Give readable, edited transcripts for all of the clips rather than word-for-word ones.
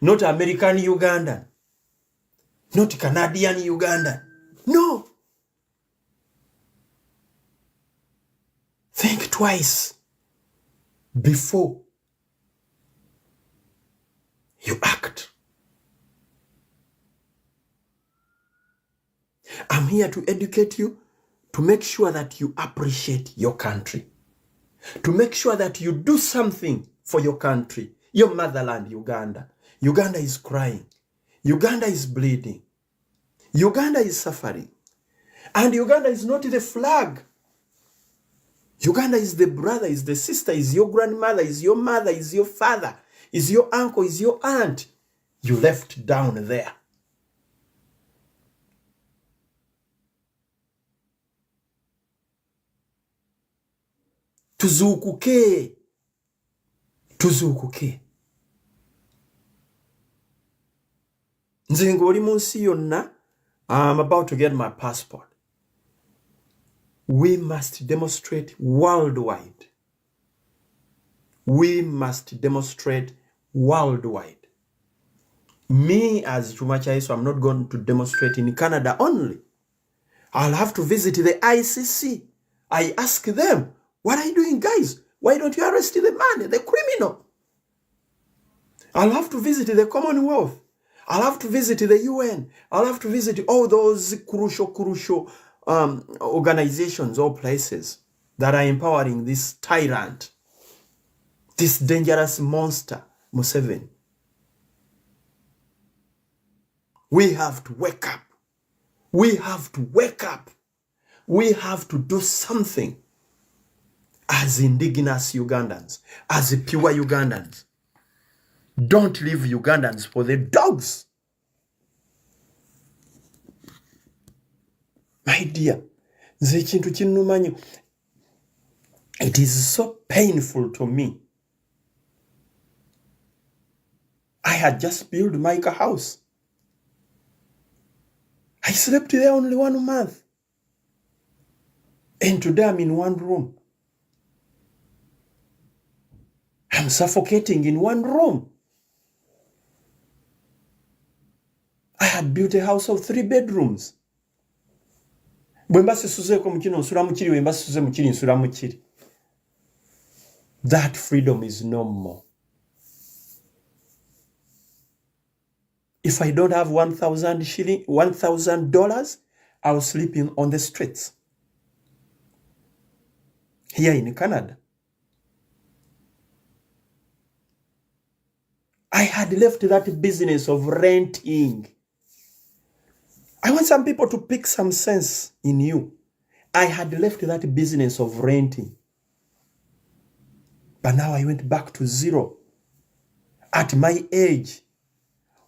not American Ugandan, not Canadian Ugandan. No. Think twice before you act. I'm here to educate you, to make sure that you appreciate your country, to make sure that you do something for your country, your motherland, Uganda. Uganda is crying. Uganda is bleeding. Uganda is suffering. And Uganda is not the flag. Uganda is the brother, is the sister, is your grandmother, is your mother, is your father, is your uncle, is your aunt. You left down there. Tuzukuke. Tuzukuke. Nze ng'oli munsi yonna, I'm about to get my passport. We must demonstrate worldwide. We must demonstrate worldwide. Me as Chuma Chaiso, I'm not going to demonstrate in Canada only. I'll have to visit the ICC. I ask them, what are you doing, guys? Why don't you arrest the man, the criminal? I'll have to visit the Commonwealth. I'll have to visit the UN. I'll have to visit all those crucial organizations or places that are empowering this tyrant, this dangerous monster, Museveni. We have to wake up. We have to wake up. We have to do something as indigenous Ugandans, as pure Ugandans. Don't leave Ugandans for the dogs. My dear, it is so painful to me. I had just built my house. I slept there only 1 month. And today I'm in one room. I'm suffocating in one room. I had built a house of 3 bedrooms. That freedom is no more. If I don't have $1,000, I'll sleep on the streets. Here in Canada. I had left that business of renting. I want some people to pick some sense in you. I had left that business of renting. But now I went back to zero. At my age,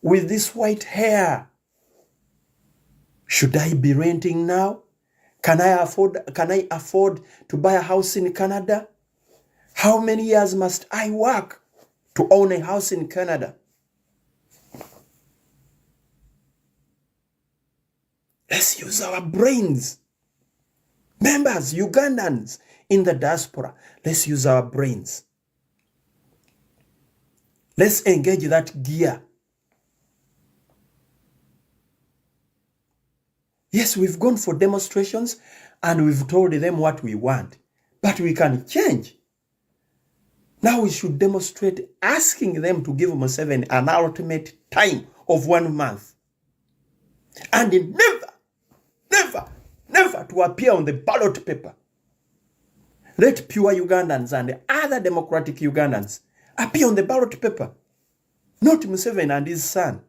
with this white hair, should I be renting now? Can I afford to buy a house in Canada? How many years must I work to own a house in Canada? Let's use our brains. Members, Ugandans in the diaspora, let's use our brains. Let's engage that gear. Yes, we've gone for demonstrations and we've told them what we want, but we can change. Now we should demonstrate asking them to give Museveni an ultimate time of 1 month. And never to appear on the ballot paper. Let pure Ugandans and other democratic Ugandans appear on the ballot paper. Not Museveni and his son.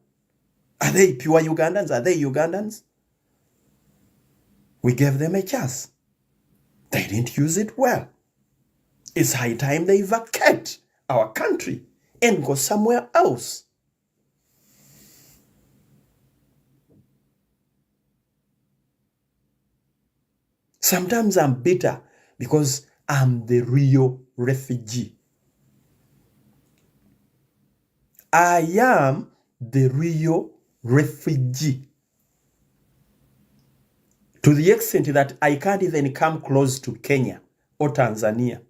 Are they pure Ugandans? Are they Ugandans? We gave them a chance. They didn't use it well. It's high time they vacate our country and go somewhere else. Sometimes I'm bitter because I'm the real refugee. I am the real refugee. To the extent that I can't even come close to Kenya or Tanzania.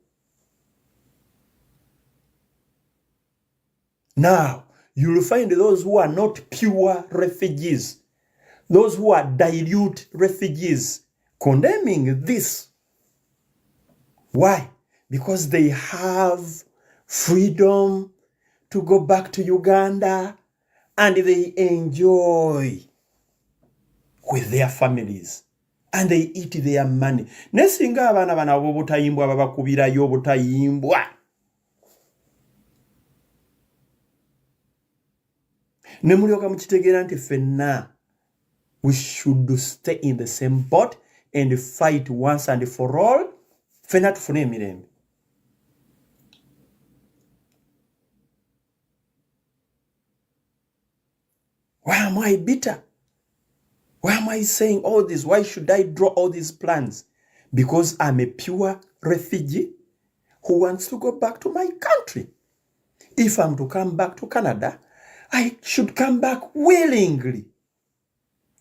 Now, you will find those who are not pure refugees, those who are dilute refugees, condemning this. Why? Because they have freedom to go back to Uganda and they enjoy with their families and they eat their money. Nesinga abana bana obutayimbwa babakubirayo obutayimbwa. Nemulyoka mukitegeera nti fenna we should stay in the same boat and fight once and for all. Fenna tufune emirembe. Why am I bitter? Why am I saying all this? Why should I draw all these plans? Because I'm a pure refugee who wants to go back to my country. If I'm to come back to Canada, I should come back willingly.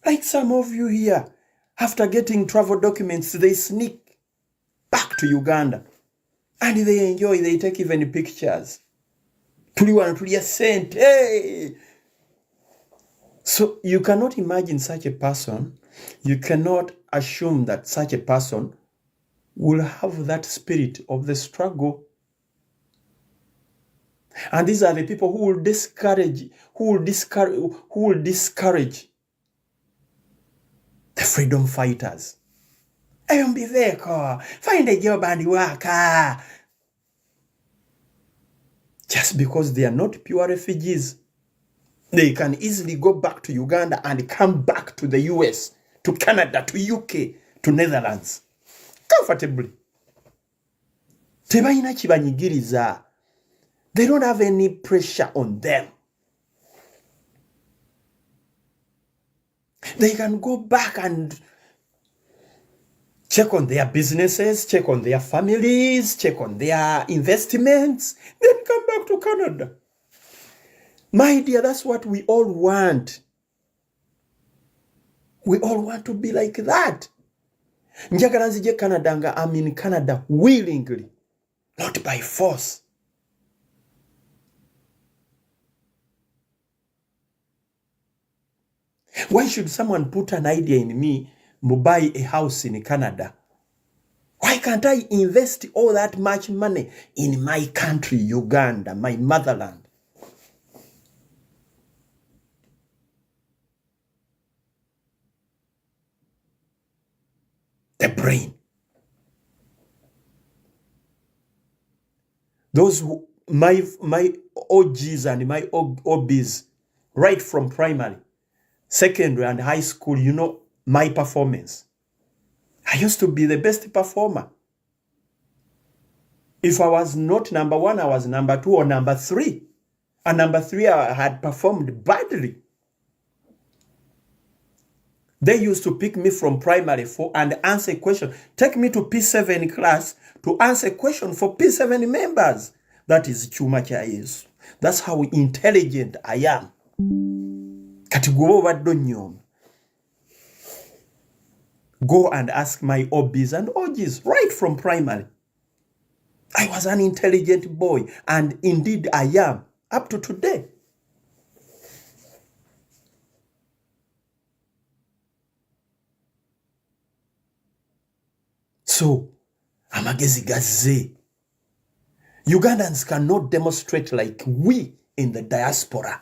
Like some of you here, after getting travel documents, they sneak back to Uganda. And they enjoy, they take even pictures. Hey! So you cannot imagine such a person. You cannot assume that such a person will have that spirit of the struggle. And these are the people who will discourage the freedom fighters. Find a job and work. Just because they are not pure refugees, they can easily go back to Uganda and come back to the US, to Canada, to UK, to Netherlands. Comfortably. Tebayina kibanyigiriza. They don't have any pressure on them. They can go back and check on their businesses, check on their families, check on their investments, then come back to Canada. My dear, that's what we all want. We all want to be like that. Njagala nzije Canada nga I'm in Canada willingly, not by force. Why should someone put an idea in me to buy a house in Canada? Why can't I invest all that much money in my country, Uganda, my motherland? The brain. Those who, my OGs and my OBs, right from primary, secondary and high school, you know my performance. I used to be the best performer. If I was not number one, I was number two or number three. And number three, I had performed badly. They used to pick me from primary 4 and answer a question. Take me to P7 class to answer a question for P7 members. That is chuma cha Yesu. That's how intelligent I am. Go and ask my OBs and OGs right from primary. I was an intelligent boy, and indeed I am up to today. So, amagezi gaze. Ugandans cannot demonstrate like we in the diaspora.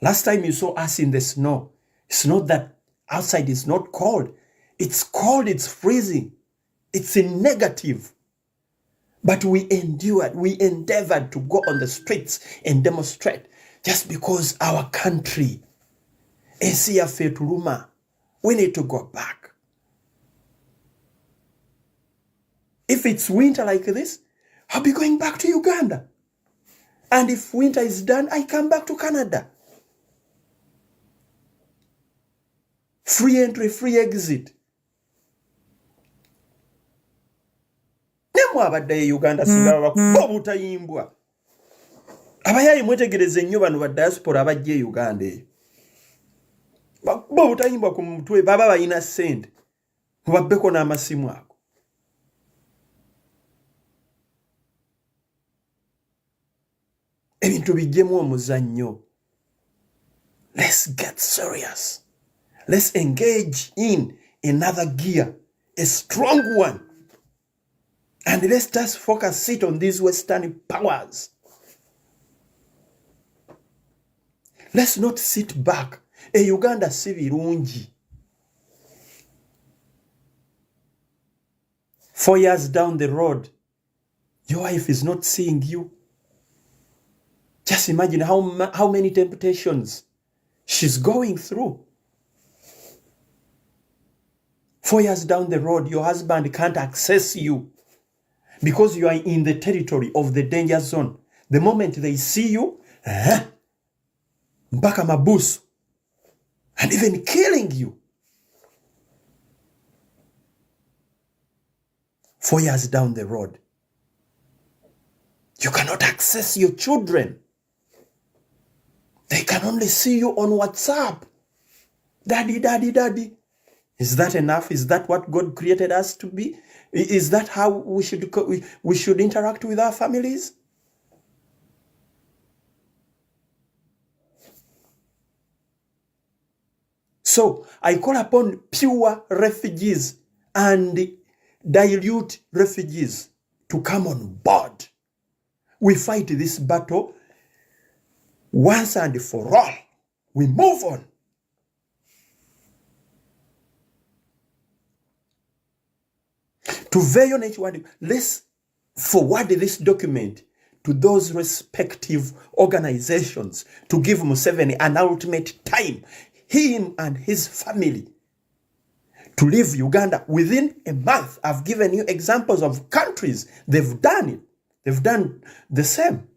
Last time you saw us in the snow, it's not that outside is not cold. It's cold, it's freezing. It's in negative. But we endured, we endeavored to go on the streets and demonstrate just because our country is here fetuluma. We need to go back. If it's winter like this, I'll be going back to Uganda. And if winter is done, I come back to Canada. Free entry, free exit. Nemo abadde Uganda singa bakuba butayimbwa. Abayayi mwetegereze nnyo bano ba diaspora abajje Uganda eyo. Bakuba butayimbwa ku mutwe baba bayina ssente. Mubabbeko n'amasimu ako. ebintu bijjemu omuzannyo. Let's get serious. Let's engage in another gear, a strong one. And let's just focus it on these Western powers. Let's not sit back. Uganda si birungi. 4 years down the road, your wife is not seeing you. Just imagine how many temptations she's going through. 4 years down the road, your husband can't access you because you are in the territory of the danger zone. The moment they see you, mpaka mabusu, and even killing you. 4 years down the road, you cannot access your children. They can only see you on WhatsApp. Daddy, daddy, daddy. Is that enough? Is that what God created us to be? Is that how we should interact with our families? So I call upon pure refugees and dilute refugees to come on board. We fight this battle once and for all. We move on. To violate one, let's forward this document to those respective organizations to give Museveni an ultimate time, him and his family, to leave Uganda within a month. I've given you examples of countries. They've done it. They've done the same.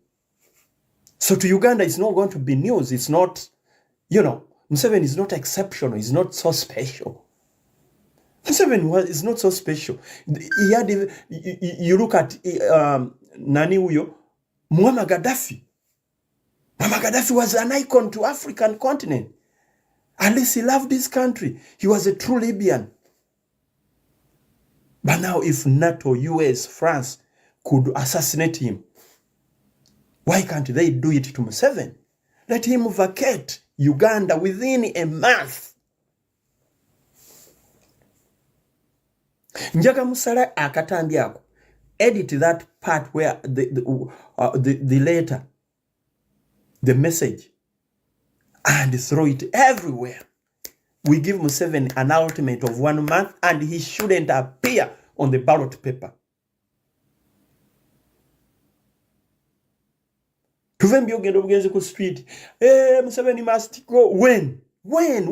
So to Uganda, it's not going to be news. It's not, Museveni is not exceptional. He's not so special. Museveni is not so special. He had, you look at Nani Uyo, Muammar Gaddafi. Muammar Gaddafi was an icon to African continent. At least he loved his country. He was a true Libyan. But now if NATO, US, France could assassinate him, why can't they do it to Museveni? Let him vacate Uganda within a month. Njaga musala akatambi ako. Edit that part where the letter, the message, and throw it everywhere. We give Museveni an ultimate of 1 month and he shouldn't appear on the ballot paper. Tuvembi ogendo bugenzi ku street. Museveni must go. When? Museveni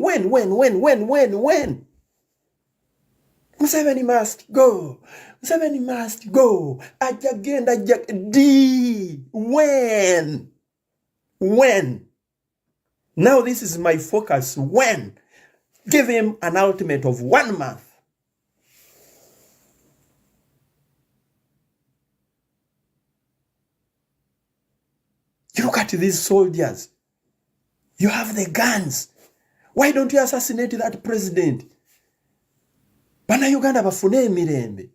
must go. Museveni must go. When? Now this is my focus. When? Give him an ultimate of 1 month. You look at these soldiers. You have the guns. Why don't you assassinate that president? Bana Uganda bafune emirembe.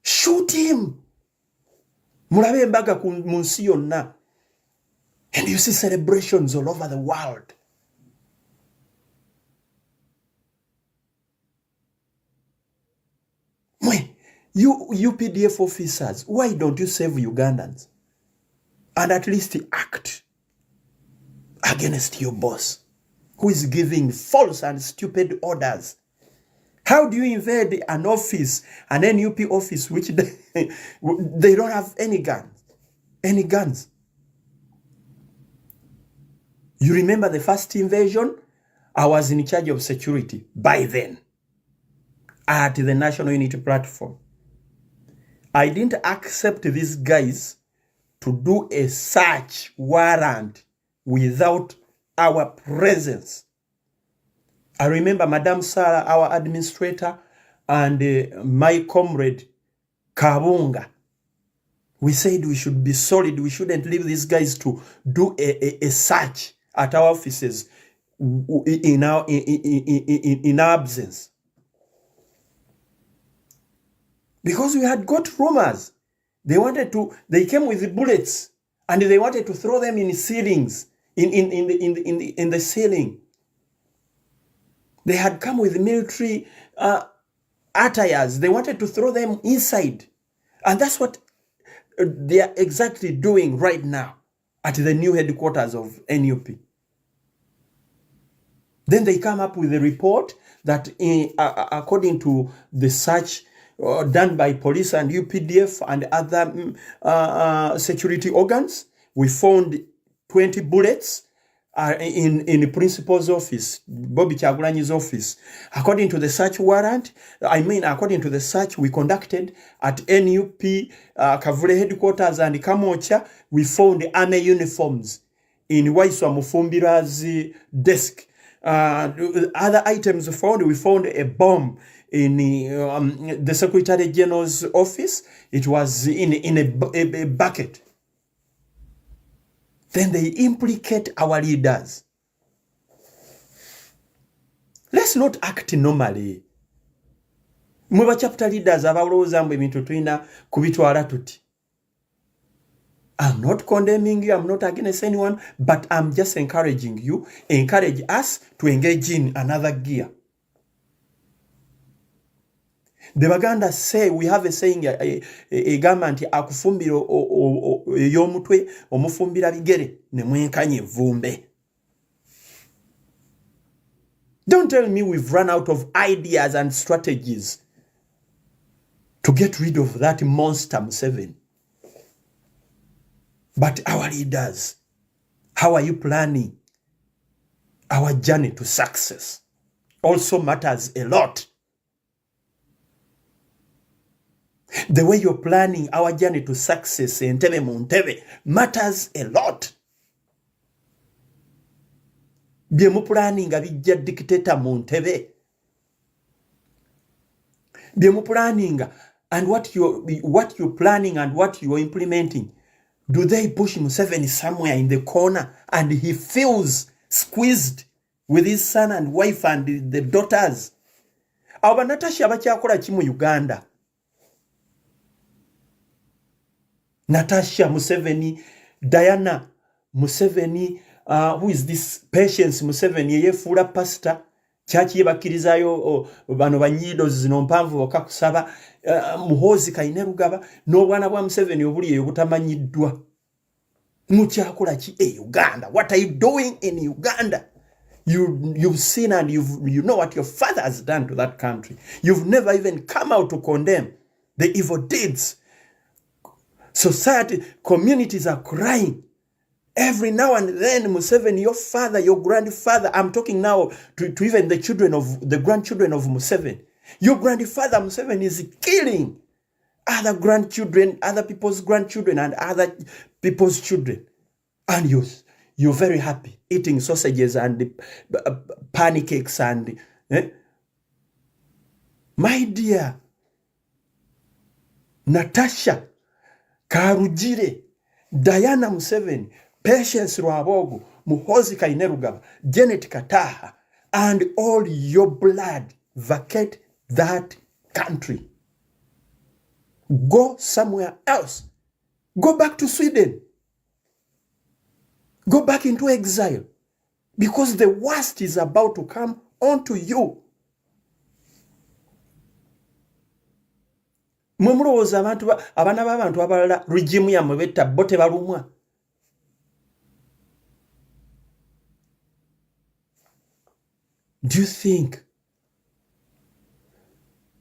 Shoot him. Mulabe embaga ku munsi yonna. And you see celebrations all over the world. You UPDF officers, why don't you save Ugandans? And at least act against your boss, who is giving false and stupid orders. How do you invade an office, an NUP office, which they don't have any guns? You remember the first invasion? I was in charge of security by then at the National Unity Platform. I didn't accept these guys to do a search warrant without our presence. I remember Madame Sarah, our administrator, and my comrade Kabunga. We said we should be solid. We shouldn't leave these guys to do a search at our offices in our absence. Because we had got rumors They came with the bullets and they wanted to throw them in ceilings, in the ceiling. They had come with military attires. They wanted to throw them inside. And that's what they are exactly doing right now at the new headquarters of NUP. Then they come up with a report that according to the search done by police and UPDF and other security organs, we found 20 bullets in the principal's office, Bobi Kyagulanyi's office. According to the search warrant, according to the search we conducted at NUP Kavule headquarters and Kamocha, we found army uniforms in Waiswa Mufumbira's desk. Other items found, we found a bomb in the Secretary General's office. It was in a bucket. Then they implicate our leaders. Let's not act normally. Mweba chapter leaders abalowooza mbu ebintu tulina kubitwala tuti. I'm not condemning you, I'm not against anyone, but I'm just encouraging you, encourage us to engage in another gear. The Baganda say, we have a saying, a government, akufumbira yomutwe, omufumbira bigere, nemwenkanye vumbe. Don't tell me we've run out of ideas and strategies to get rid of that monster Museveni. But our leaders, how are you planning? Our journey to success also matters a lot. The way you're planning our journey to success in Entebbe Muntebbe matters a lot. Bye mu planning abijja dictator Muntebbe. Bye mu planning and what you're planning and what you're implementing. Do they push Museveni somewhere in the corner and he feels squeezed with his son and wife and the daughters? Aba Natasha bakyakola ki mu Uganda? Natasha Museveni, Diana Museveni, who is this Patience Museveni, yefuula pastor, chachi yebakirizayo bano banyido zino mpanvu okakusaba muhozi Kainerugaba n'obwana bwa Museveni obuli eyo butamanyiddwa. Mukyakola ki Uganda? What are you doing in Uganda? You've seen and you know what your father has done to that country. You've never even come out to condemn the evil deeds. Society, communities are crying. Every now and then, Museveni, your father, your grandfather, I'm talking now to even the grandchildren of Museveni. Your grandfather, Museveni, is killing other grandchildren, other people's grandchildren, and other people's children. And you're very happy, eating sausages and pancakes and... My dear, Natasha Karujire, Diana Museveni, Patience Rwabogo, Muhozi Kainerugaba, Janet Kataha, and all your blood vacate that country. Go somewhere else. Go back to Sweden. Go back into exile. Because the worst is about to come onto you. Mumulowooza abaana b'abantu abalala regimu yammwe betta bo tebalumwa. Do you think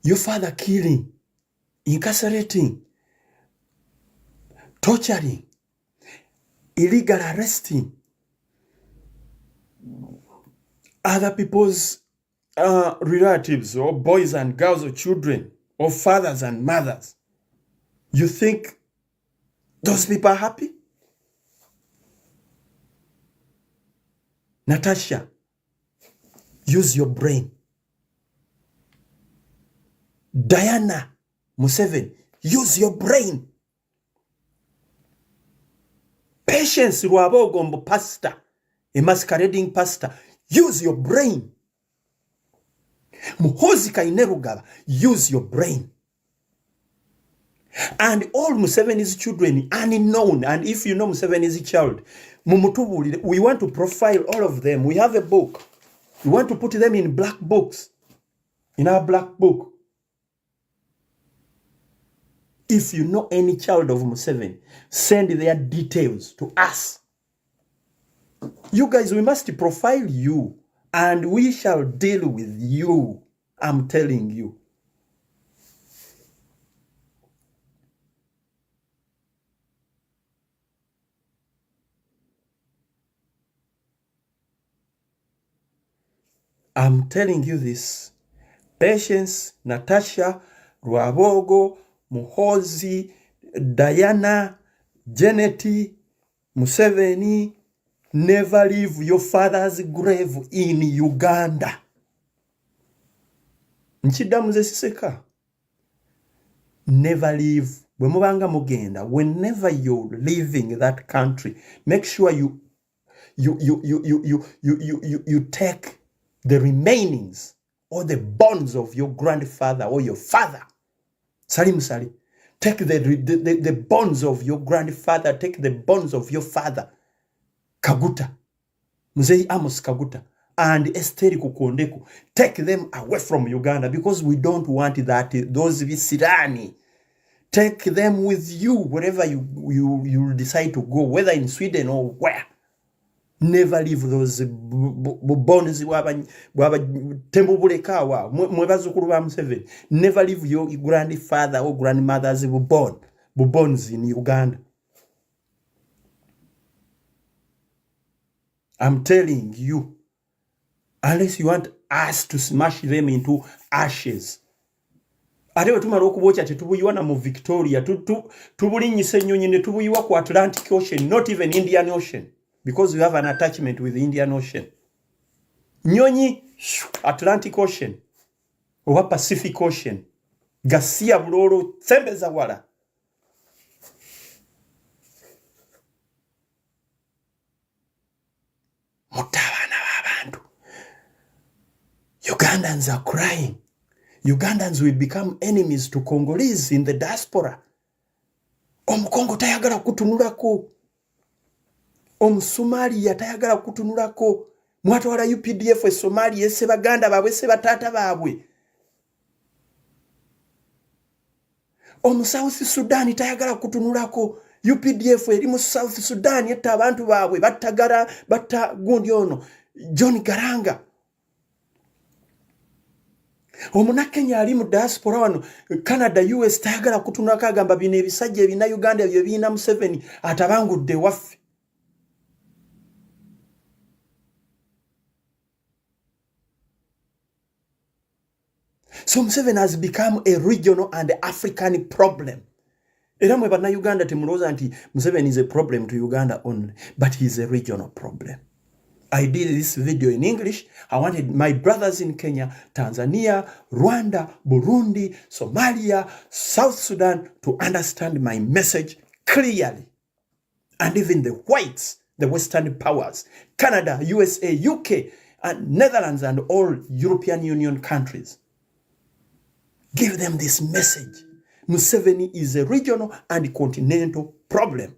your father killing, incarcerating, torturing, illegal arresting other people's relatives or boys and girls or children or fathers and mothers, you think those people are happy? Natasha, use your brain. Diana Museveni, use your brain. Patience Rwabogombo pastor, a masquerading pastor, use your brain. Muhozi Kainerugaba, use your brain. And all Museveni's children unknown, and if you know Museveni's child, we want to profile all of them. We have a book. We want to put them in black books, in our black book. If you know any child of Museveni, send their details to us. You guys, we must profile you, and we shall deal with you. I'm telling you. I'm telling you this. Patience, Natasha, Rwabogo, Muhozi, Diana, Janeti, Museveni, never leave your father's grave in Uganda. Nchiddamu ze siseka. Never leave. Bwemubanga mugenda, whenever you're leaving that country, make sure you take the remainings or the bones of your grandfather or your father. Salim Sali. Take the bones of your grandfather, take the bones of your father. Kaguta. Mzee Amos Kaguta. And Esteri Kukondeku. Take them away from Uganda because we don't want that. Those Visirani. Take them with you wherever you decide to go, whether in Sweden or where. Never leave those bones. Never leave your grandfather or grandmother's bones in Uganda. I'm telling you, unless you want us to smash them into ashes. Atewe tumala okubocha tetubuyiwana mu Victoria, tubulinyise ennyonyi ne tubuyiwa ku Atlantic Ocean, not even Indian Ocean, because we have an attachment with the Indian Ocean. Nyonyi, Atlantic Ocean, oba Pacific Ocean, Gasia bulolo, sembeza wala. Mutabana w'abantu. Ugandans are crying. Ugandans will become enemies to Congolese in the diaspora. Omukongo tayagala kutunulako. Omusomalia tayagala kutunulako. Mwatwala UPDF e Somalia ese baganda babwe ese batata babwe. South Sudan tayagala kutunulako. UPDF eri mu South Sudan yetta abantu babwe batagara batta gundi ono John Garanga. Omunakenya ali mu diaspora wano Canada US tayagala kutunulako agamba bino ebisajja ebina Uganda ebyo bina Museveni atabangudde waffe. So Museveni has become a regional and African problem. Era mwe bana Uganda temuloza nti Museveni is a problem to Uganda only, but he is a regional problem. I did this video in English. I wanted my brothers in Kenya, Tanzania, Rwanda, Burundi, Somalia, South Sudan to understand my message clearly. And even the whites, the Western powers, Canada, USA, UK, and Netherlands and all European Union countries. Give them this message. Museveni is a regional and continental problem.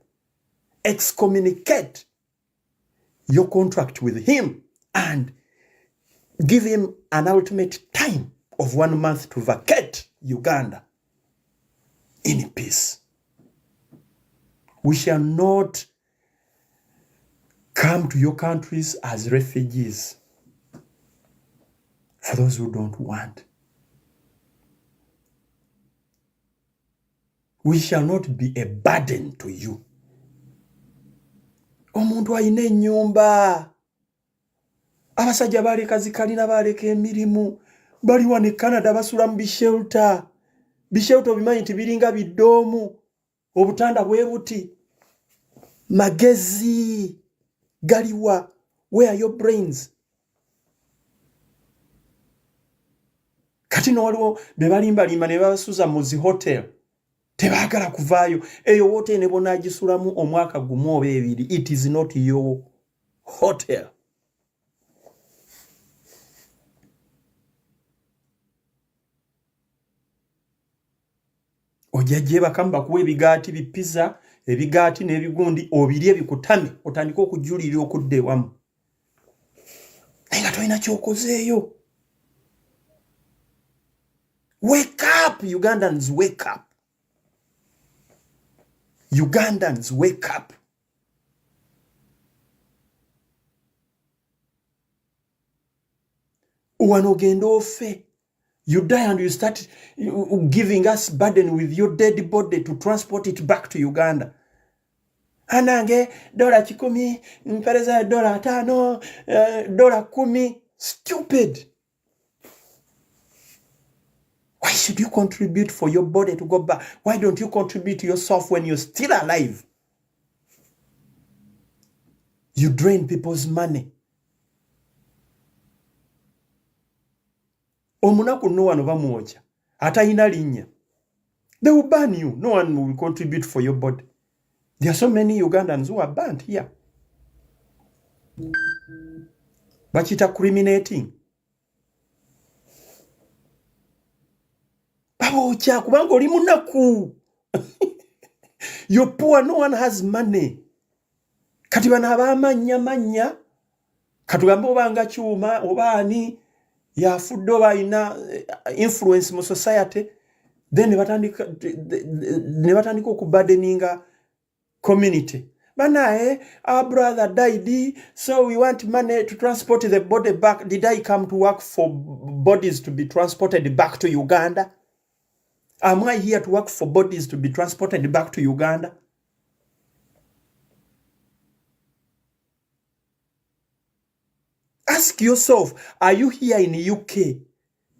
Excommunicate your contract with him and give him an ultimate time of 1 month to vacate Uganda in peace. We shall not come to your countries as refugees for those who don't want. We shall not be a burden to you. Omuntu ayina ennyumba. Abasajja baleka zikalina baleka emirimu. Bali wane Canada basula mu bishelter. Bishelter bimanyi nti biringa bidoomu. Obutanda bwe buti. Magezi. Galiwa. Where are your brains? Kati no waliwo bebalimba ne babasuza mu zi hotel. Tebagala kuvaayo. Eyo wote ne bona agisulamu omwaka gumu oba ebiri. It is not your hotel. ojjajje bakamba kuwa ebigaati bipizza ebigaati n'ebigundi obirye bikutame otandika okujulira okudda ewamu naye nga tolina kyokozeeyo. Wake up, Ugandans, wake up. Ugandans, wake up. Wano ogenda ofe. You die and you start giving us burden with your dead body to transport it back to Uganda. Anange $10 mpereza $5 $10. Stupid. Why should you contribute for your body to go back? Why don't you contribute yourself when you're still alive? You drain people's money. Omunaku no one bamuocha. Atayina linnya. They will ban you. No one will contribute for your body. There are so many Ugandans who are banned here. Bakita criminating. Babocha kubanga oli munaku. You're poor, no one has money. Kati bana abamanya katugambo banga chuma obani ya fuddo bayina influence mu society, then ne batandika okubadeninga community. Banae, our brother died, so we want money to transport the body back. Did I come to work for bodies to be transported back to Uganda? Am I here to work for bodies to be transported back to Uganda? Ask yourself, are you here in the UK,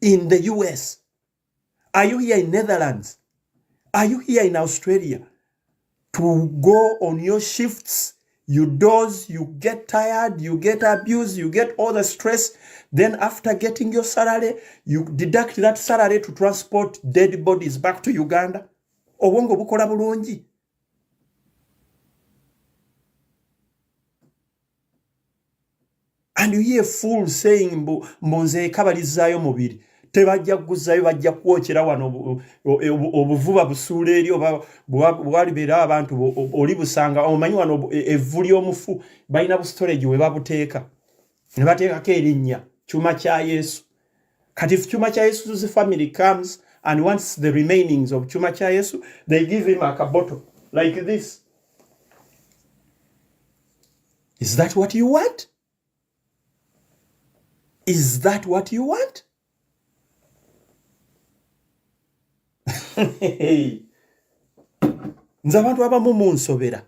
in the US? Are you here in Netherlands? Are you here in Australia to go on your shifts? You doze, you get tired, you get abused, you get all the stress. Then after getting your salary, you deduct that salary to transport dead bodies back to Uganda. Obwongo bukola bulungi. And you hear fools saying mbonze kabalizayo mubiri. Tebajja kuzayo bajja kwokera wano obuvuba busuula eri oba bwalibera abantu oli busanga omanyi wano evuli omufu balina bu storage we babuteeka. Ne bateekako erinnya Kyuma kya Yesu. Kati if Kyuma kya Yesu's family comes and wants the remainings of Kyuma kya Yesu, they give him a bottle like this. Is that what you want? Is that what you want? Nze abantu abamu munsobera.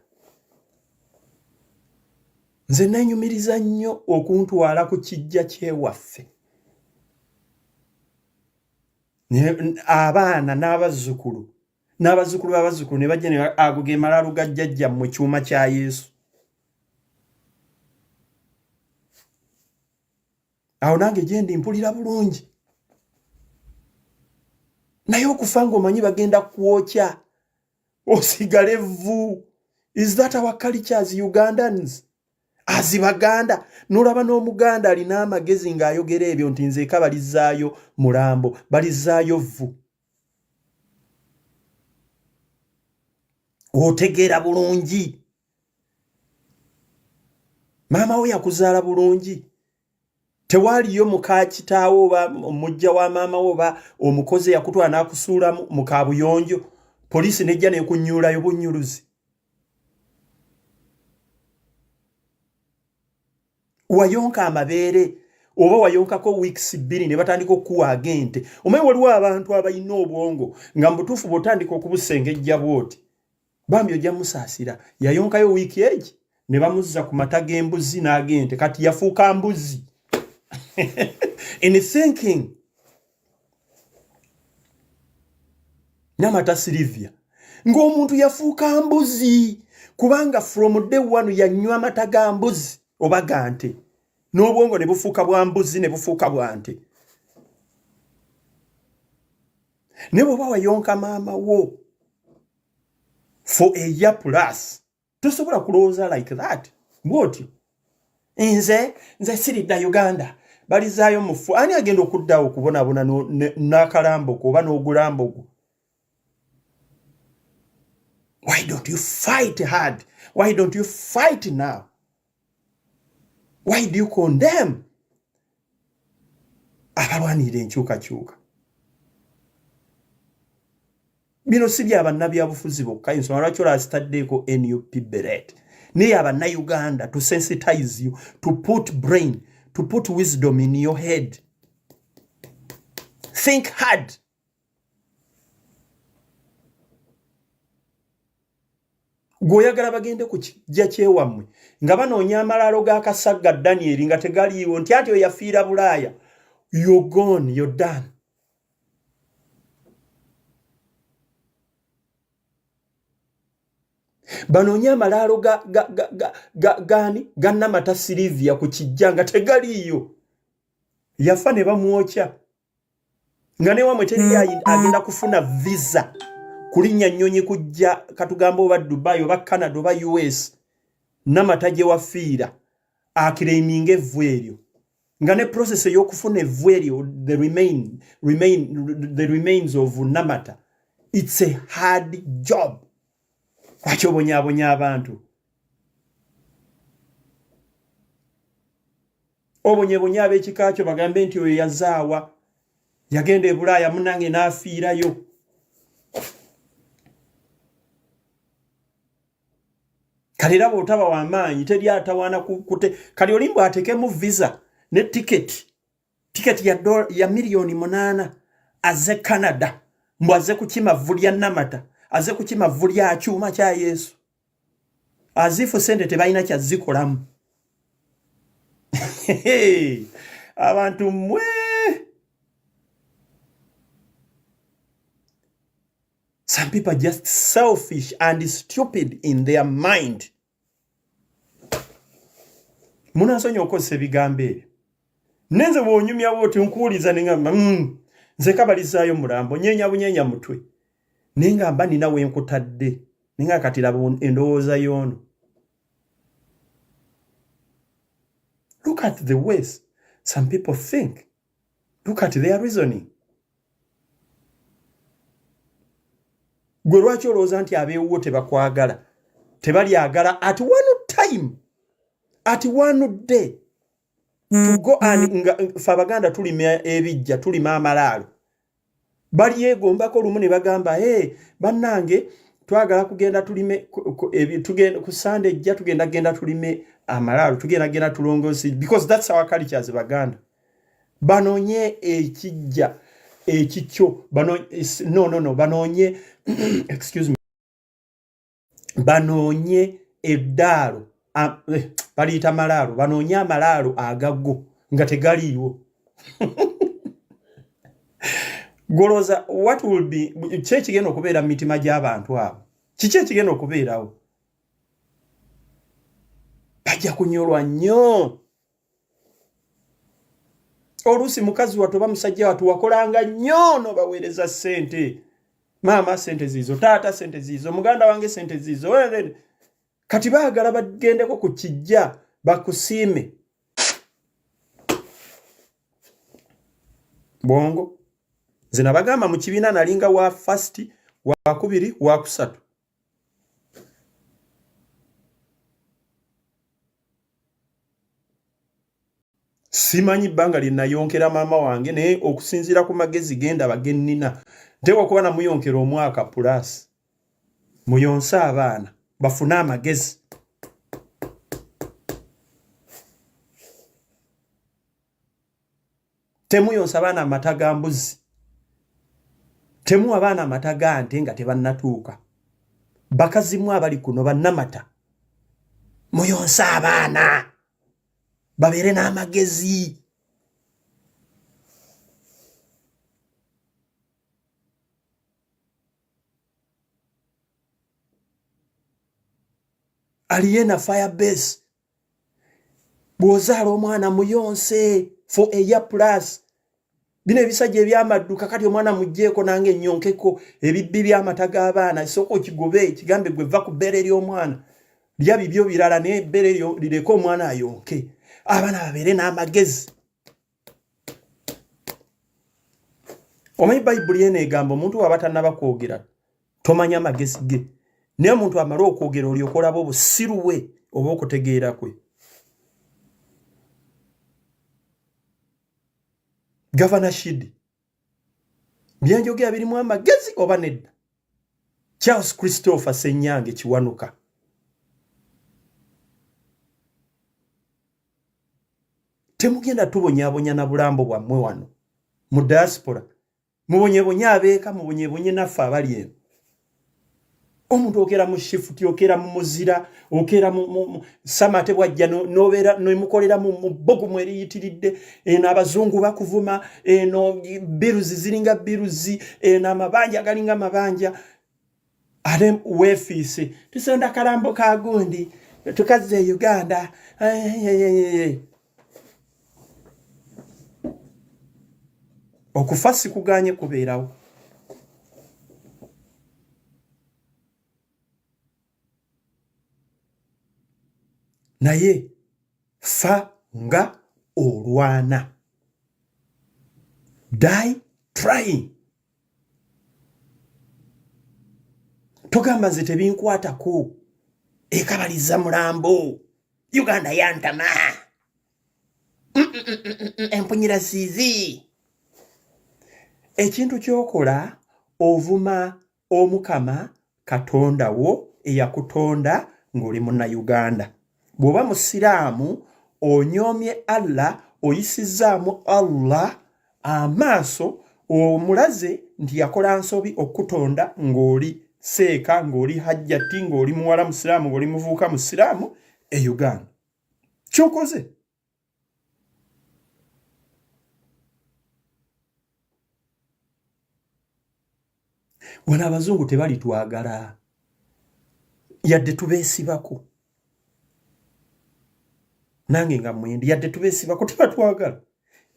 Nze nanyumiriza nnyo okuntwala ku kijja kyewaffe. Abaana n'abazzukulu b'abazzukulu ne bajja ne ago ge malaalo ga jjajja mu Kyuma kya Yesu. Awo nange gyendi mpulira bulungi. Naye okufa ng'omanyi bagenda kwokya. Osigale vvu. Is that our culture as Ugandans? As Baganda. N'olaba n'Omuganda alina amagezi ng'ayogera ebyo nti nze eka balizaayo mulambo. Balizaayo vvu. Otegeera bulungi. Maama we yakuzaala bulungi. Tewaliyo muka kitaawo oba omujja wa maama wo oba omukozi yakutwala n'akusuula mu kaabuyonjo. Poliisi nejja n'ekunyuulayo bunnyuluzi. Wayonka amabeere oba wayonkako weeks 2 ne batandika okuwa agente. Omanyi waliwo abantu abalina obwongo nga mbutuufu bw'otandika okubusengejja bw'oti. Bambi ojja musaasira. Yayonkayo wiiki egi ne bamuzza ku mata g'embuzi n'agente kati yafuuka mbuzi. In thinking Nyamata Silivia ng'omuntu yafuuka mbuzi kubanga from day one yanywa amata ga mbuzi oba gante n'obwongo ne bufuuka bwa mbuzi ne bufuuka bwa nte. Ne bw'oba wayonka maama wo for a year plus tosobola kulowooza like that bw'otyo. Nze siridda Uganda balizaayo mufu. Ani agenda okuddawo okubonaabona n'akalambo ko oba n'ogulambo gwo? Why don't you fight hard? Why don't you fight now? Why do you condemn? Abalwanira enkyukakyuka. Bino si byabannabyabufuzi bokka, ensonga lwaki olwasitaddeeko NUP beret. Naye Uganda to sensitize you, to put brain, to put wisdom in your head. Think hard. Goyagala bagende ku kijja kyewammwe nga banoonya amalalo g'akasagga Daniel nga tegaliiwo nti ati oyafiira Bulaaya. You're gone, you're done. Banoonya amalalo ga Namata Silivia ku kijja nga tegaliiyo. Yafa ne bamwokya. Nga ne wamwe teri agenda kufuna visa. Kulinya nnyonyi kujja katugamba oba Dubai oba Canada oba US. Namata gye wafiira akireiminga evvu eryo. Nga ne process y'okufuna evvu eryo, the remains of Namata. It's a hard job. Lwaki obonyaabonya abantu? Obonyebonya ab'ekika kyo bagambe nti oyo yazaawa. Yagenda e Bulaaya munange n'afiirayo. Kalira bw'otaba w'amaanyi teri atawaana kali olimbu atekemu visa ne ticket ya $8,000,000 aze Canada mbu aze kukima vvu lya Namata aze kukima vvu lya kyuma kya Yesu azifu sente tebalina kyazikolamu. Abantu mwe some people are just selfish and stupid in their mind. Munasonyo okozesa ebigambo ebyo. Nenze bw'onyumya bw'oti nkuwuliza ne ngamba nze kabalizaayo mulambo nyeenya bunyenya mutwe. Ne ngamba nina we nkutadde. Ne nga kati laba endowooza y'ono. Look at the ways some people think. Look at their reasoning. Gwe lwaki olowooza nti abeewuwo tebakwagala? Tebalyagala at one time, at one day, to go and fa Abaganda tulima ebijja, tulima amalaalo. Balyegombako lumu ne bagamba, bannange twagala kugenda tulime tugenda ku Sunday ejja tugenda tulime amalaalo, tugenda tulongoosi, because that's our culture as Baganda. Banoonye ekijja ekikyo banoonye excuse me, banoonye eddaalo baliyita malaalo, banoonye amalaalo agaggo nga tegaliiwo. Goloza what will be kigenda okubeera mu mitima gy'abantu abo? Kiki ekigenda okubeerawo? Bajja kunyolwa nnyo. Oluusi mukazi watu oba musajja watu wakolanga nnyo n'obaweereza ssente. Maama sente zizo, taata sente zizo, muganda wange sente zizo. Kati baagala bagendeko ku kijja bakusiime. Bongo zina bagamba mu kibiina nalinga wa first, wa kubiri, wa kusatu. Simanyi bbanga linnayonkera maama wange naye okusinziira ku magezi genda bagennina. Nteekwa kuba na muyonkera omwaka plus. Muyonsa abaana bafune amagezi. Temuyonsa abaana amata ga mbuzi. Temu abaana amata ga nte nga tebannatuuka. Bakazimu abali kuno bannamata. Muyonsa abaana babeere n'amagezi. Aliena firebase. Bw'ozaala omwana muyonse for a year plus. Bino ebisajja ebyamadduka kati omwana mugjeeko nange nyonkeko ebibbi by'amata g'abaana isoko kigobe kigambe gwe va ku bbeere ly'omwana. Lya bibyo birala n'ebbeere lyo lireko omwana ayonke. Abaana babeere n'amagezi. Omanyi Bayibuli eno egamba omuntu waba tannaba kwogera tomanya amagezi ge. naye omuntu amala okwogera olyoka olaba obusiru bwe oba okutegeera kwe. Gavana Shidi byanjogera birimu amagezi oba nedda? Charles Christopher Senyange Kiwanuka temugenda tubonyabonya na bulambo bwammwe wano mu diaspora, mubonyebonya abeeka, mubonyebonye naffe abali eno. Omuntu okera mu shifuti, okera mu muzira, okera mu samate bwajja nobeera nomukolera mu bbogu mweri yitiridde, eno abazungu bakuvuma, eno biruzi ziringa biruzi, eno amabanja galinga mabanja. Ate weefiise tusonda kalambo ka gundi tukazze Uganda. Okufa sikuganye kubeerawo. Naye fa nga olwana. Die trying. Togamba nze tebinkwatako. Ekabaliza mulambo. Uganda yantama. Empunyira zizi. Ekintu kyokola ovuma Omukama Katonda wo eyakutonda ng'oli munna Uganda. Bw'oba musiraamu onyoomye Allah, oyisizaamu Allah amaaso, omulaze nti yakola nsobi okutonda ng'oli seeka, ng'oli hajjati, ng'oli muwala musiraamu, ng'oli muvuuka musiraamu e Uganda. Kyokoze. Wano abazungu tebalitwagala yadde tubeesibako. Nange nga mwendi yadde tubeesibako tebatwagala.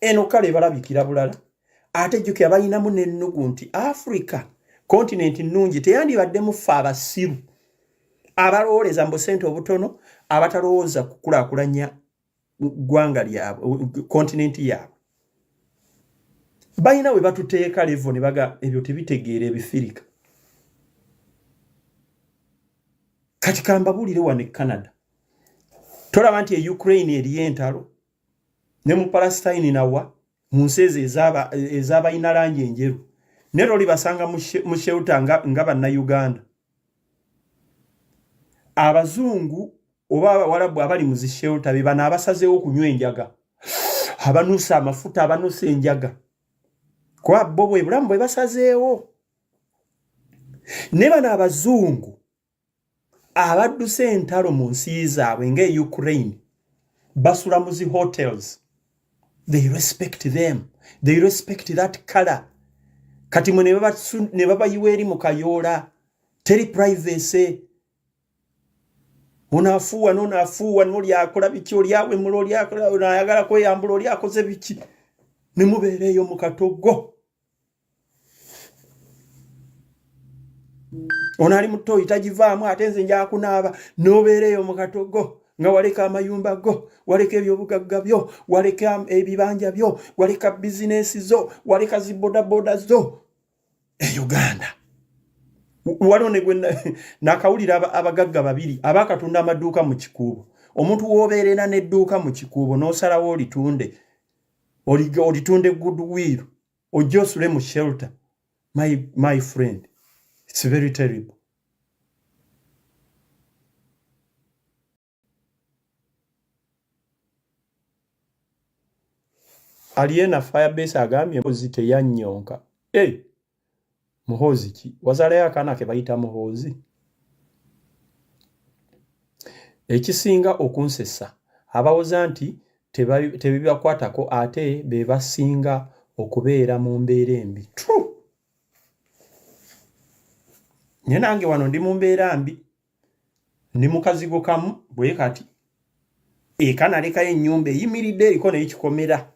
Eno kale balabikira bulala. Ate jjukira balinamu n'ennugu nti Africa kontinenti nnungi, teyandibadde mufe abasiru abalowooleza mbu sente obutono, abatalowooza kukulaakulanya ggwanga lyabwe, kontinenti yaabwe. Balina we batuteeka levo ne baga ebyo tebitegeera ebifirika. Kati kambabulire wano e Canada. Tolaba nti e Ukraine eri entalo, ne mu Palestine nawa, mu nsi ez'abalina langi enjeru. Ne loli basanga mu shelter nga banna Uganda. Abazungu oba Abawarabu abali mu zi shelter be bano abasazeewo okunywa enjaga, abanusa amafuta, abanusa enjaga. Kwa bo bwe bulamu bwe basazeewo. Ne bano abazungu abadduse entalo mu nsi zaabwe ng'e Ukraine basula mu zi hotels. They respect them. They respect that color. Kati mwe ne babayiwa eri mu kayoola. Teri privacy. Onaafuuwa n'onaafuuwa n'oli akola biki, oli awemula, oli akola, onaayagala kweyambula, oli akoze biki. Ne mubeereeyo mu katogo. Onaali muto itagivaamu ate nze njala kunaaba, n'obeereeyo mu katogo nga waleka amayumba go, waleka ebyobugagga byo, waleka ebibanja byo, waleka bizinesi zo, waleka zibodaboda zo. E Uganda walone gwe nakawulira abagagga babiri abakatunda amaduuka mu kikuubo. Omuntu w'obeerera n'edduuka mu kikuubo n'osalawo olitunde, olitunde goodwill, ojja osule mu shelter. My friend, it's very terrible. Aliena Firebase agambye mpozi teyanyonka. Muhozi ki? Wazalayo akaana ke bayita muhozi. Ekisinga okunsesa abawoza nti tebibakwatako ate be basinga okubeera mu mbeera embi. True. Nye nange wano ndi mu mbeera mbi. Ndi mu kazigo kamu bwe kati. Ekanalekayo ennyumba eyimiridde eriko n'ekikomera.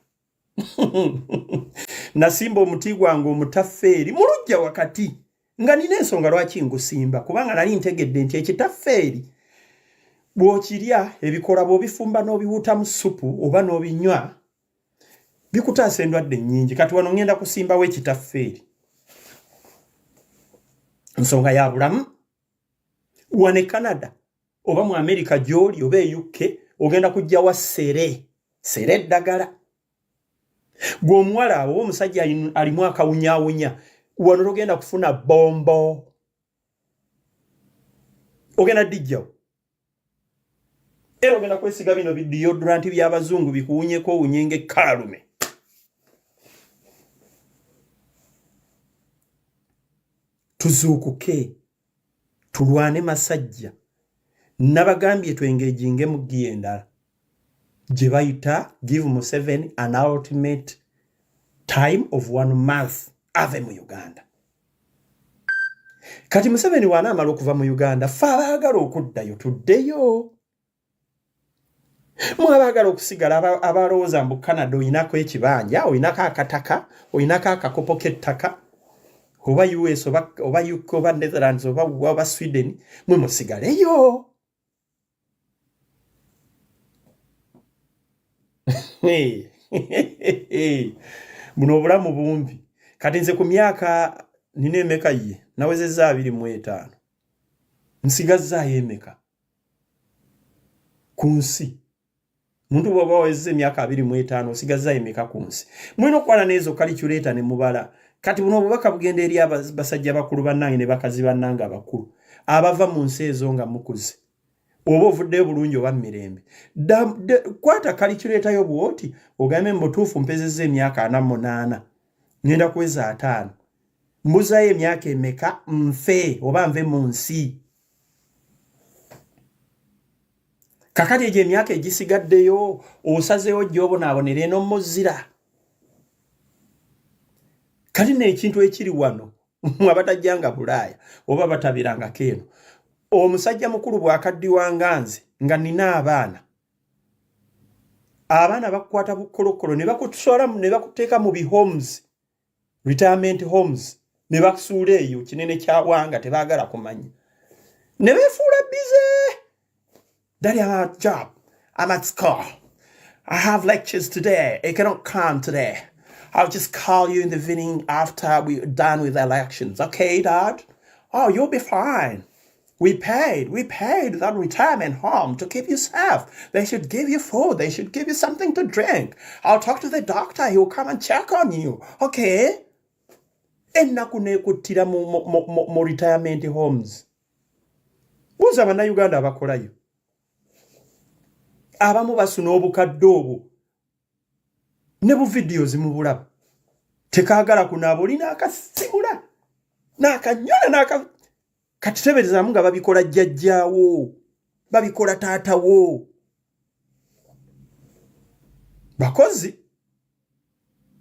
Nasimba omuti gwange omutaffeeri mu luggya wakati nga nina ensonga lwaki ngusimba, kubanga nali ntegedde nti ekitaffeeri bw'okirya ebikola bw'obifumba n'obiwuta mu supu oba n'obinywa bikutaasa endwadde nnyingi. Kati wano ngenda kusimbawo ekitaffeeri. Nsonga ya bulamu wane Canada oba mu America gyoli oba UK ogenda kujja wa sere eddagala gwe omuwala oba omusajja alimu akawunyawunya wano togenda kufuna bombo ogenda dijjawo era ogenda kwesiga bino deodorant by'abazungu bikuwunyeko unyenge kalalume tuzuukuke tulwane masajja nabagambye twengejinge mu giye endala gye bayita give Museveni an ultimate time of 1 month ave mu Uganda. Kati Museveni wanaamala okuva mu Uganda fa abaagala okuddayo tuddeyo mwabaagala okusigala abalowooza mbu Canada oyinako ekibanja oyinako akataka oyinako akakopo k'ettaka oba US oba UK oba Netherlands oba Sweden mwe musigaleyo. Buno obulamu bumbi kati nze ku myaka nina emeka ye nawezezza 25 nsigazzaayo emeka ku nsi muntu bw'oba wawezezza emyaka 25 osigazzaayo emeka ku nsi mulina okukwala n'ezo calculator ne mubala kati buno obubaka bugenda eri basajja bakulu bannange ne bakazi bannange abakulu abava mu nsi ezo nga mukuze oba ovuddeyo bulungi oba mirembe kwata calculator yo bwoti ogambe mbutuufu mpezezza emyaka 48 ngenda kuweza 5 mbuzayo emyaka emeka nfe oba nve mu nsi kakati egyo emyaka egisigaddeyo osazeewo gy'obonaabonera eno muzira kati n'ekintu ekiri wano abatajjanga Bulaaya oba batabirangako eno omusajja mukulu bw'akaddiwanga nze nga nina abaana bakukwata bukolokolo ne bakutuswala ne bakuteeka mu homes retirement homes ne bakusuula eyo kinene kyawanga tebaagala kumanya ne beefuula bize Daddy, I'm at job. I'm at school. I have lectures today. I cannot come today. I'll just call you in the evening after we're done with the elections. Okay, Dad? Oh, you'll be fine. We paid that retirement home to keep you safe. They should give you food. They should give you something to drink. I'll talk to the doctor. He'll come and check on you. Okay? Ennaku neekuttira mu retirement homes. Buuza bannayuganda abakolayo. Abamu basuna obukadde obwo ne bu videos mu bulaba tekaagala kunaaba olina akasimula n'akanyola kati teberezaamu nga babikola jjajjaawo babikola taatawo bakozi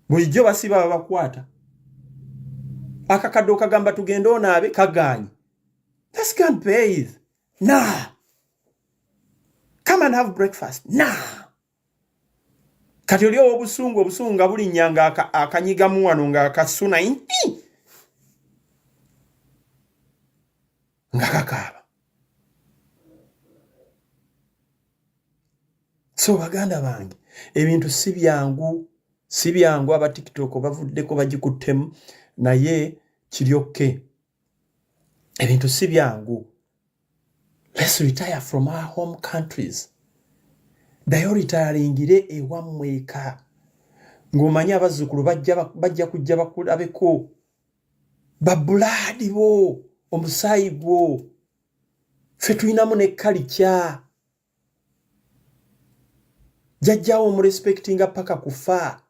bulijjo basiba babakwata akakadde okagamba tugende onaabe kagaanyi let's go and bathe nah. Come and have breakfast. Nah. Kati oli obusungu nga bulinnyanga akanyigamu wano nga akasuna inti. Nga kakaaba. So baganda bange, ebintu si byangu aba TikTok bavuddeko bagikuttemu naye kiryokke. Ebintu si byangu. Let's retire from our home countries. Dayo retiringire ewammweka. Ng'omanyi abazzukulu bajja kujja bakulabeko. Babulaadi bo, omusaayi gwo. Ffe tulinamu ne culture. Jjajjaawo omurespektinga paka kufa.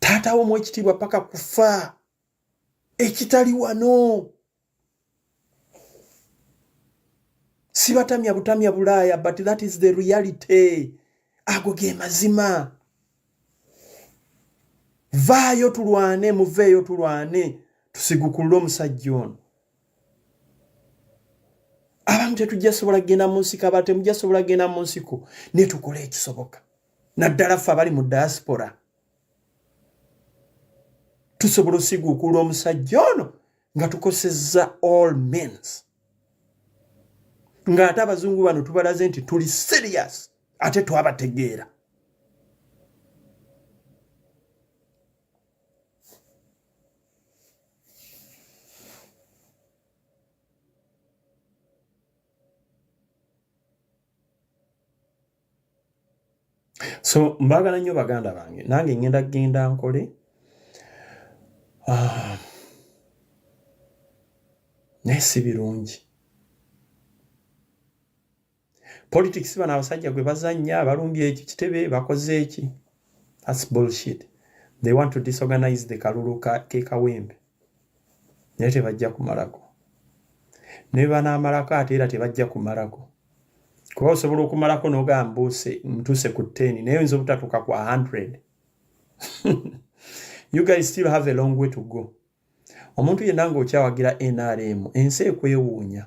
Taataawo omwekitiibwa paka kufa. Ekitali wano. Sibatamya butamya Bulaaya, but that is the reality. Ago ge mazima. Vaayo tulwane, muveeyo tulwane. Tusigukulule omusajja ono. Abamu tetujja sobola genda mu nsiko, aba temujja sobola genda mu nsiko. Ne tukola ekisoboka. Naddala ffe abali mu diaspora. Tusobola osigukulula omusajja ono nga tukosezza all means. Nga ate abazungu bano tubalaze nti tuli serious ate twabategeera. So mbagala nnyo baganda bange nange ngenda nkole naye si birungi. Politics bana abasajja gwe bazannya balumbye eki kitebe bakoze eki. That's bullshit. They want to disorganize the kalulu ke kawembe. Naye tebajja kumalako. Ne banaamalako ate era tebajja kumalako. Kuba osobola okumalako n'ogamba mtuuse ku 10 naye oyinza obutatuuka ku 100. You guys still have a long way to go. Omuntu yenna ng'okyawagira NRM ensi ekwewuunya.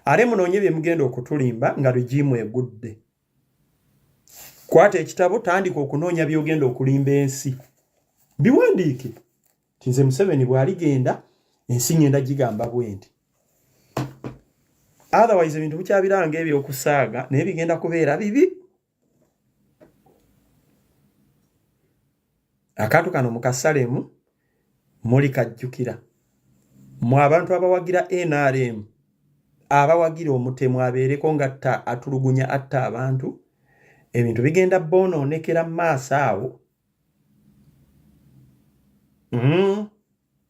Ale munoonye bye mugenda okutulimba nga regimu egudde. Kwata ekitabo tandika okunoonya by'ogenda okulimba ensi. Biwandiike. Tinze Museveni bw'aligenda ensi ngenda gigamba bwenti. Otherwise ebintu bukyabiranga ebyokusaaga naye bigenda kubeera bibi. Akantu kano mukasalemu muli kajjukira. Mu abantu abawagira NRM abawagira omutemu abeereko nga atulugunya atta abantu ebintu bigenda bonoonekera mu maaso awo.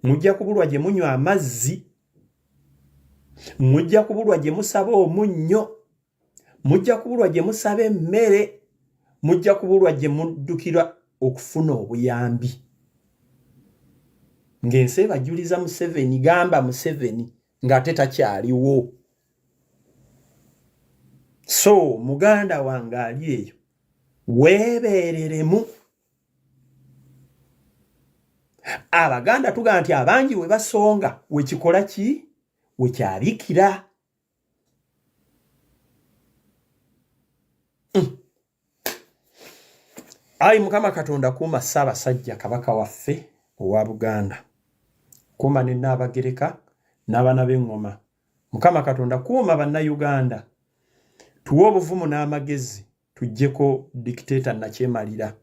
Mujja kubulwa gye munywa amazzi, mujja kubulwa gye musaba omunnyo, mujja kubulwa gye musaba emmere, mujja kubulwa gye muddukira okufuna obuyambi. Ng'ensi ebajuliza Museveni, gamba Museveni ng'ate takyaliwo. So muganda wange ali eyo weebeereremu. Abaganda tuga nti abangi we basonga wekikola ki wekyabikira. Ayi Mukama Katonda kuuma Ssaabasajja Kabaka waffe owa Buganda, kuuma ne Nnaabagereka n'abaana b'eŋŋoma. Mukama Katonda kuuma bannayuganda, tuwe obuvumu n'amagezi tuggyeko dictator nakyemalira.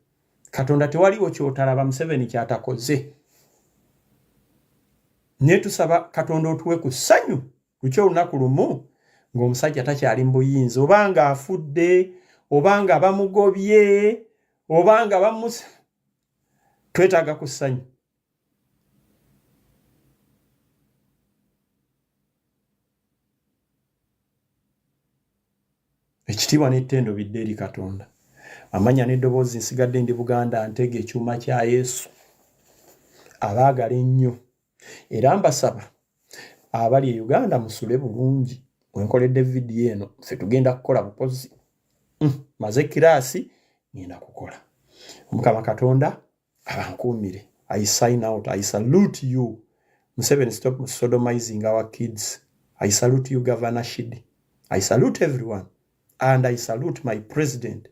Katonda tewaliwo kyotalaba Museveni kyatakoze. Ne tusaba Katonda otuwe ku ssanyu lukyo olunaku lumu ng'omusajja takyali mu buyinza, obanga afudde, obanga bamugobye, obanga twetaaga ku ssanyu. Ekitiibwa n'ettendo bidde eri Katonda. Amanya n'eddoboozi nsigadde ndi Buganda ntege ekyuma kya Yesu. Abaagala ennyo. Era mbasaba abali e Uganda musule bulungi. Wenkoledde vidiyo eno ffe tugenda kukola bukozi. Maze kiraasi ngenda kukola. Mukama Katonda abankuumire. I sign out. I salute you. Museveni, stop sodomizing our kids. I salute you, Governor Shidi. I salute everyone. And I salute my president,